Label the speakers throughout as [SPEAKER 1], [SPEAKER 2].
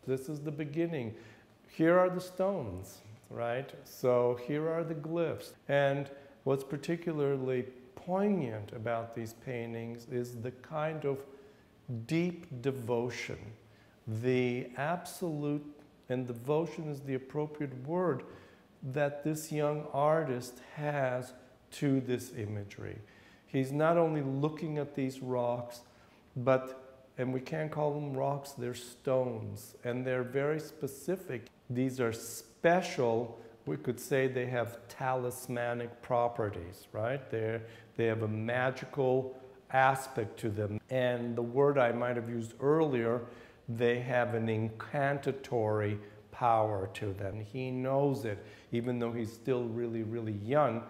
[SPEAKER 1] This is the beginning. Here are the stones, right? So here are the glyphs. And what's particularly poignant about these paintings is the kind of deep devotion, the absolute, and devotion is the appropriate word, that this young artist has to this imagery. He's not only looking at these rocks, and we can't call them rocks, they're stones, and they're very specific. These are special, we could say they have talismanic properties, right? They have a magical aspect to them. And the word I might have used earlier, they have an incantatory power to them. He knows it, even though he's still really, really young.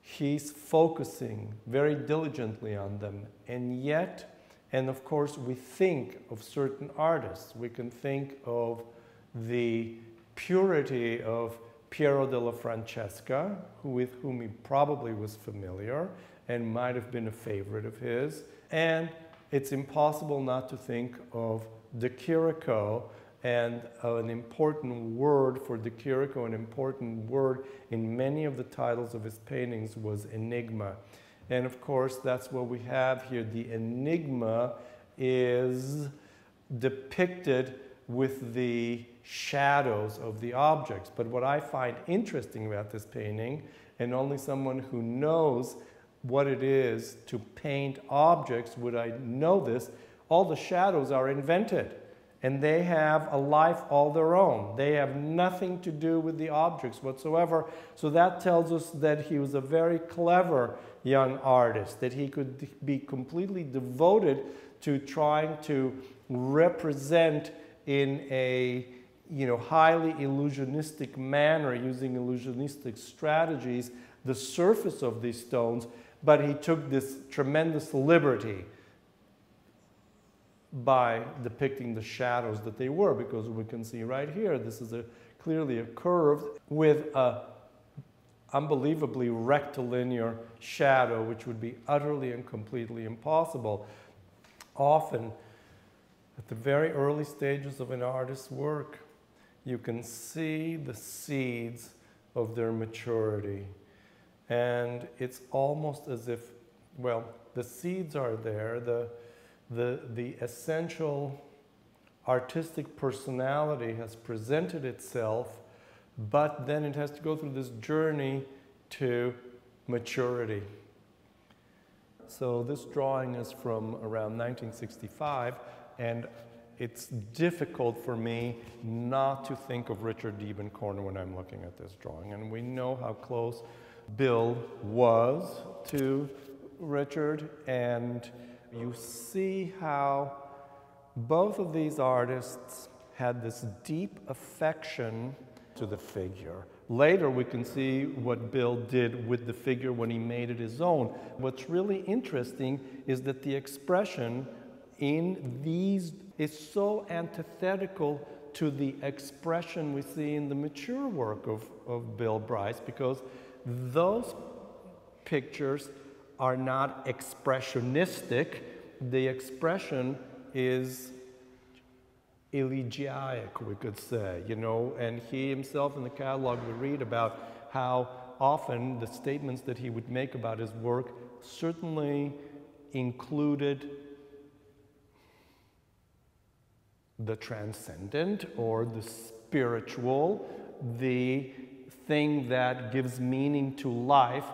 [SPEAKER 1] He's focusing very diligently on them. And yet, and of course, we think of certain artists. We can think of the purity of Piero della Francesca, with whom he probably was familiar and might have been a favorite of his. And it's impossible not to think of De Chirico, and an important word for De Chirico, an important word in many of the titles of his paintings was enigma. And of course, that's what we have here. The enigma is depicted with the shadows of the objects. But what I find interesting about this painting, and only someone who knows what it is to paint objects would I know this, all the shadows are invented. And they have a life all their own. They have nothing to do with the objects whatsoever. So that tells us that he was a very clever young artist, that he could be completely devoted to trying to represent in a highly illusionistic manner, using illusionistic strategies, the surface of these stones, but he took this tremendous liberty by depicting the shadows that they were, because we can see right here, this is clearly a curve with a unbelievably rectilinear shadow, which would be utterly and completely impossible. Often, at the very early stages of an artist's work, you can see the seeds of their maturity. And it's almost as if, well, the seeds are there, the essential artistic personality has presented itself, but then it has to go through this journey to maturity. So this drawing is from around 1965, and it's difficult for me not to think of Richard Diebenkorn when I'm looking at this drawing. And we know how close Bill was to Richard, and you see how both of these artists had this deep affection to the figure. Later we can see what Bill did with the figure when he made it his own. What's really interesting is that the expression in these is so antithetical to the expression we see in the mature work of Bill Brice, because those pictures are not expressionistic. The expression is elegiac, we could say, and he himself in the catalog, we read about how often the statements that he would make about his work certainly included the transcendent or the spiritual, the thing that gives meaning to life.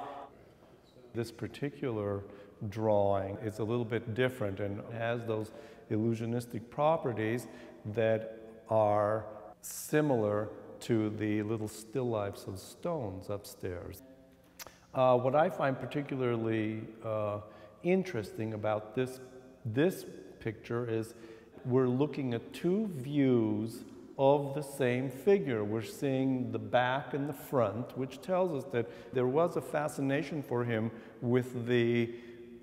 [SPEAKER 1] This particular drawing is a little bit different and has those illusionistic properties that are similar to the little still lifes of stones upstairs. What I find particularly interesting about this picture is we're looking at two views of the same figure. We're seeing the back and the front, which tells us that there was a fascination for him with the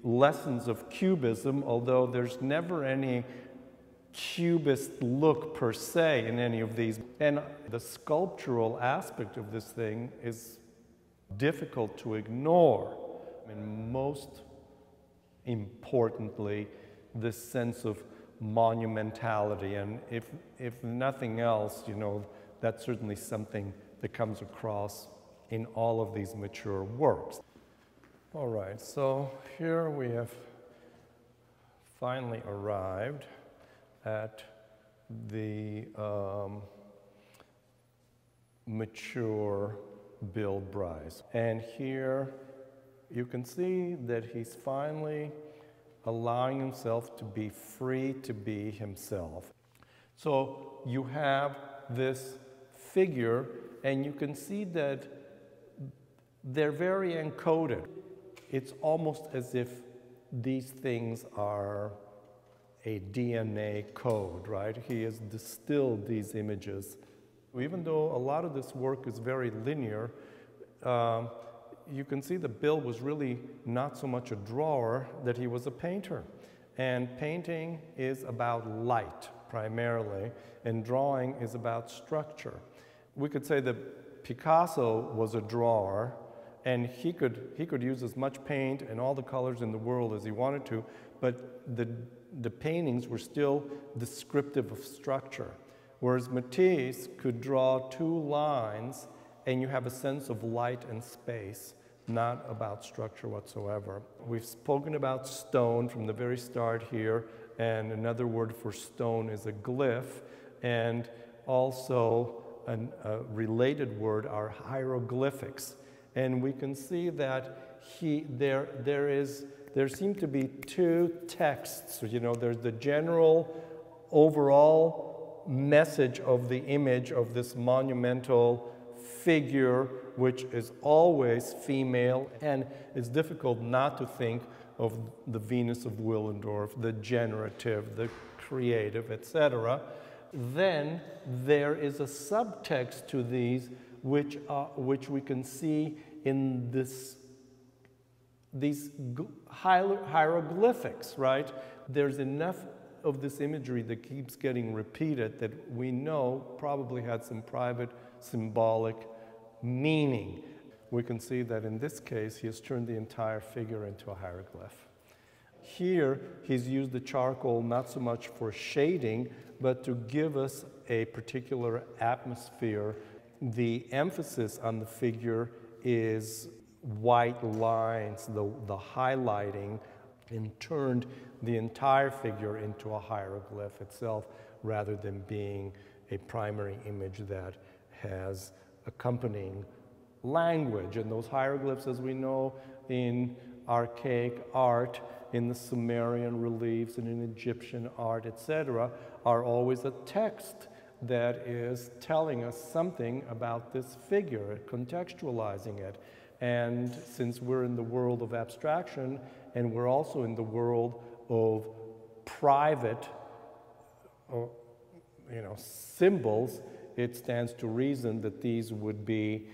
[SPEAKER 1] lessons of Cubism, although there's never any Cubist look per se in any of these. And the sculptural aspect of this thing is difficult to ignore. I mean, most importantly, this sense of monumentality. And if nothing else, you know, that's certainly something that comes across in all of these mature works. All right, so here we have finally arrived at the mature Bill Brice. And here you can see that he's finally allowing himself to be free to be himself. So you have this figure, and you can see that they're very encoded. It's almost as if these things are a DNA code, right? He has distilled these images. Even though a lot of this work is very linear, you can see that Bill was really not so much a drawer, that he was a painter. And painting is about light, primarily, and drawing is about structure. We could say that Picasso was a drawer, and he could use as much paint and all the colors in the world as he wanted to, but the paintings were still descriptive of structure. Whereas Matisse could draw two lines, and you have a sense of light and space, not about structure whatsoever. We've spoken about stone from the very start here, and another word for stone is a glyph, and also a related word are hieroglyphics. And we can see that there seem to be two texts. You know, there's the general overall message of the image of this monumental figure, which is always female, and it's difficult not to think of the Venus of Willendorf, the generative, the creative, etc. Then there is a subtext to these, which we can see in these hieroglyphics, right? There's enough of this imagery that keeps getting repeated that we know probably had some private symbolic meaning. We can see that in this case, he has turned the entire figure into a hieroglyph. Here, he's used the charcoal not so much for shading, but to give us a particular atmosphere. The emphasis on the figure is white lines, the highlighting, and turned the entire figure into a hieroglyph itself, rather than being a primary image that has accompanying language. And those hieroglyphs, as we know, in archaic art, in the Sumerian reliefs and in Egyptian art, etc., are always a text that is telling us something about this figure, contextualizing it. And since we're in the world of abstraction, and we're also in the world of private, symbols, it stands to reason that these would be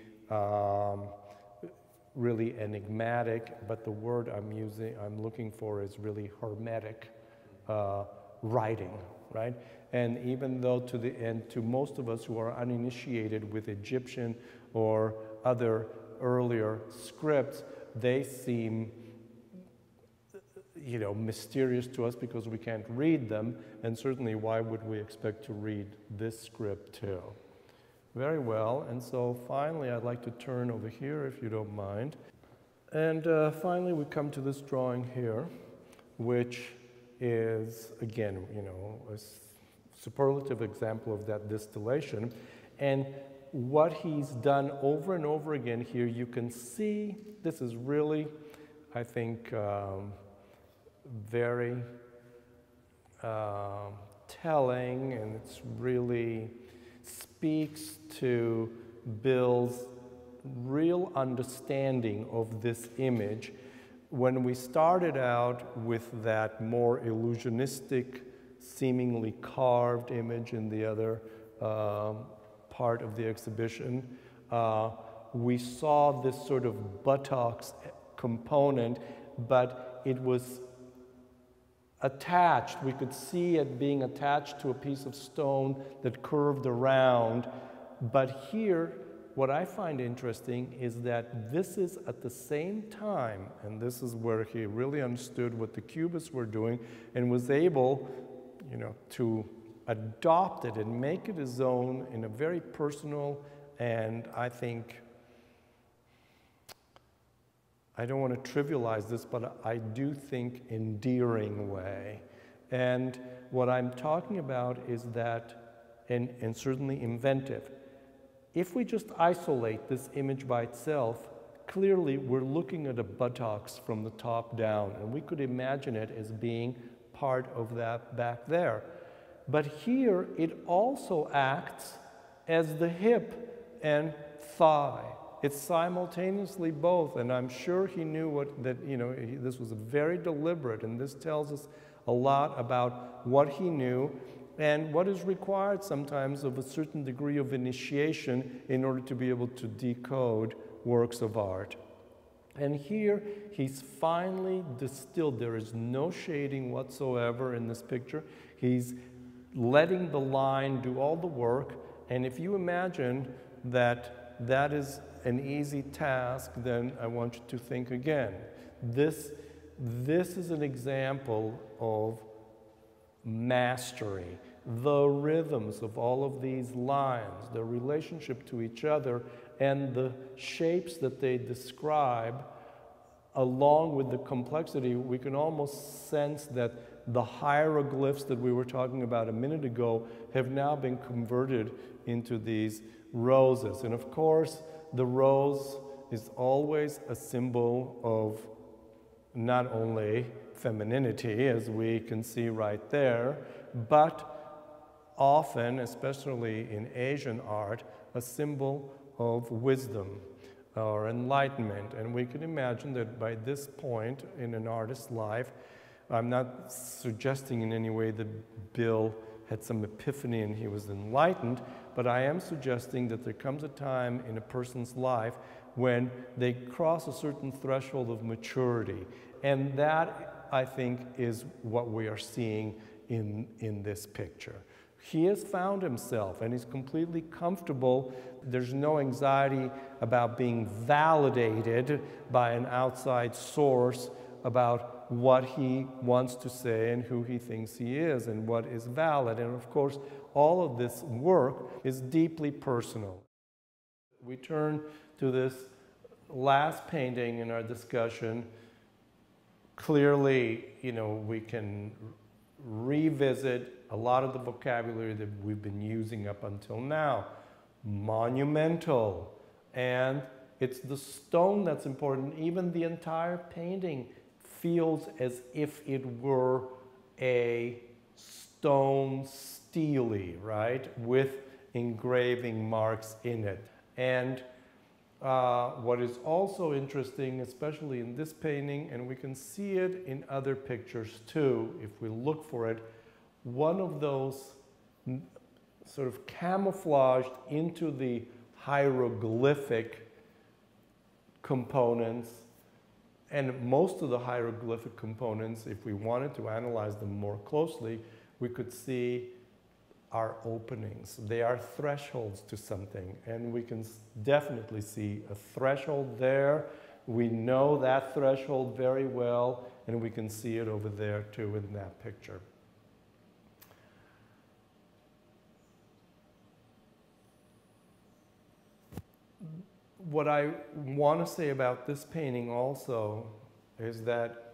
[SPEAKER 1] really enigmatic, but the word I'm looking for is really hermetic writing, right? And even though to most of us who are uninitiated with Egyptian or other earlier scripts, they seem, mysterious to us because we can't read them, and certainly why would we expect to read this script too? Very well, and so finally I'd like to turn over here, if you don't mind. And finally we come to this drawing here, which is, again, a superlative example of that distillation. And what he's done over and over again here, you can see this is really, I think, very telling, and it's really speaks to Bill's real understanding of this image. When we started out with that more illusionistic, seemingly carved image in the other part of the exhibition, we saw this sort of buttocks component, but it was attached. We could see it being attached to a piece of stone that curved around. But here, what I find interesting is that this is at the same time, and this is where he really understood what the Cubists were doing and was able, to adopt it and make it his own in a very personal and I think, I don't want to trivialize this, but I do think endearing way. And what I'm talking about is that, and certainly inventive, if we just isolate this image by itself, clearly we're looking at a buttocks from the top down, and we could imagine it as being part of that back there. But here it also acts as the hip and thigh. It's simultaneously both, and I'm sure he knew this was very deliberate, and this tells us a lot about what he knew and what is required sometimes of a certain degree of initiation in order to be able to decode works of art. And here he's finally distilled. There is no shading whatsoever in this picture. He's letting the line do all the work, and if you imagine that that is an easy task, then I want you to think again. This is an example of mastery. The rhythms of all of these lines, their relationship to each other, and the shapes that they describe, along with the complexity, we can almost sense that the hieroglyphs that we were talking about a minute ago have now been converted into these roses. And of course, the rose is always a symbol of not only femininity, as we can see right there, but often, especially in Asian art, a symbol of wisdom or enlightenment. And we can imagine that by this point in an artist's life, I'm not suggesting in any way that Bill had some epiphany and he was enlightened, but I am suggesting that there comes a time in a person's life when they cross a certain threshold of maturity. And that, I think, is what we are seeing in this picture. He has found himself and he's completely comfortable. There's no anxiety about being validated by an outside source about what he wants to say and who he thinks he is and what is valid. And of course, all of this work is deeply personal. We turn to this last painting in our discussion. Clearly, we can revisit a lot of the vocabulary that we've been using up until now. Monumental, and it's the stone that's important. Even the entire painting feels as if it were a stone stele, right, with engraving marks in it. And what is also interesting, especially in this painting, and we can see it in other pictures too, if we look for it, one of those sort of camouflaged into the hieroglyphic components, and most of the hieroglyphic components, if we wanted to analyze them more closely, we could see are openings. They are thresholds to something, and we can definitely see a threshold there. We know that threshold very well, and we can see it over there too in that picture. What I want to say about this painting also is that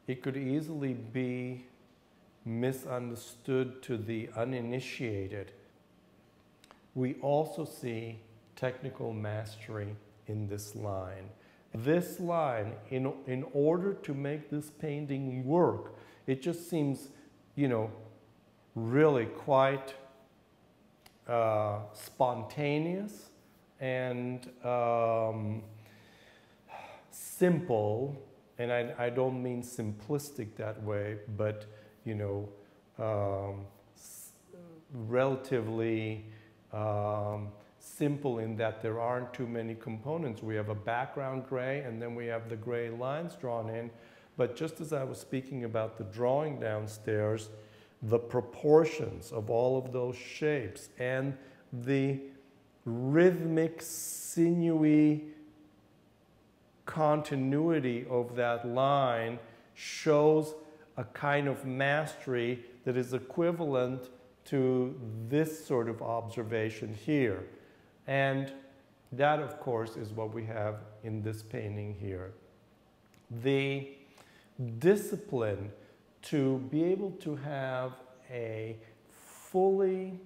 [SPEAKER 1] it could easily be misunderstood to the uninitiated. We also see technical mastery in this line. This line, in order to make this painting work, it just seems, really quite spontaneous and simple, and I don't mean simplistic that way, but relatively simple in that there aren't too many components. We have a background gray, and then we have the gray lines drawn in. But just as I was speaking about the drawing downstairs, the proportions of all of those shapes and the rhythmic, sinewy continuity of that line shows a kind of mastery that is equivalent to this sort of observation here. And that, of course, is what we have in this painting here. The discipline to be able to have a fully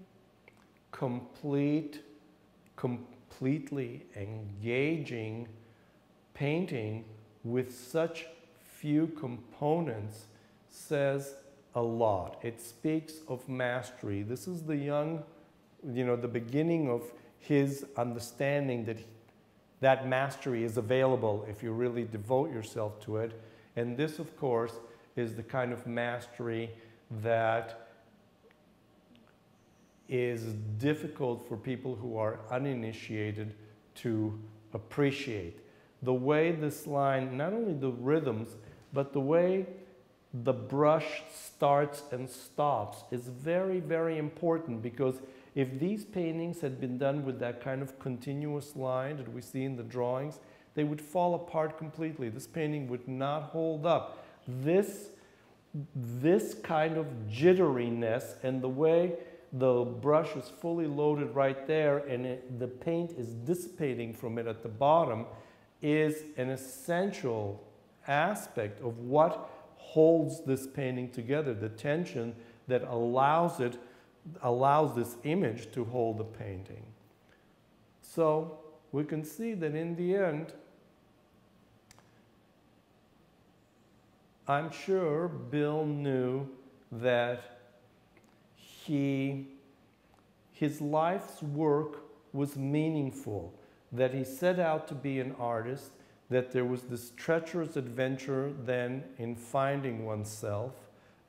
[SPEAKER 1] completely engaging painting with such few components says a lot. It speaks of mastery. This is the young, the beginning of his understanding that that mastery is available if you really devote yourself to it. And this, of course, is the kind of mastery that is difficult for people who are uninitiated to appreciate. The way this line, not only the rhythms, but the way the brush starts and stops is very, very important, because if these paintings had been done with that kind of continuous line that we see in the drawings, they would fall apart completely. This painting would not hold up. This kind of jitteriness and the way the brush is fully loaded right there and the paint is dissipating from it at the bottom is an essential aspect of what holds this painting together, the tension that allows this image to hold the painting. So we can see that in the end, I'm sure Bill knew that his life's work was meaningful, that he set out to be an artist, that there was this treacherous adventure then in finding oneself,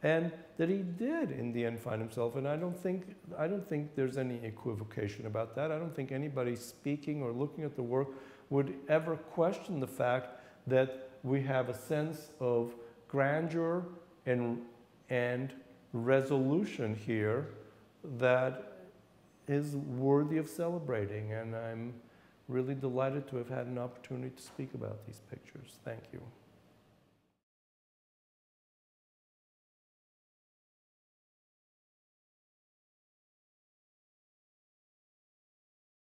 [SPEAKER 1] and that he did in the end find himself. And I don't think there's any equivocation about that. I don't think anybody speaking or looking at the work would ever question the fact that we have a sense of grandeur and resolution here that is worthy of celebrating. And I'm really delighted to have had an opportunity to speak about these pictures. Thank you.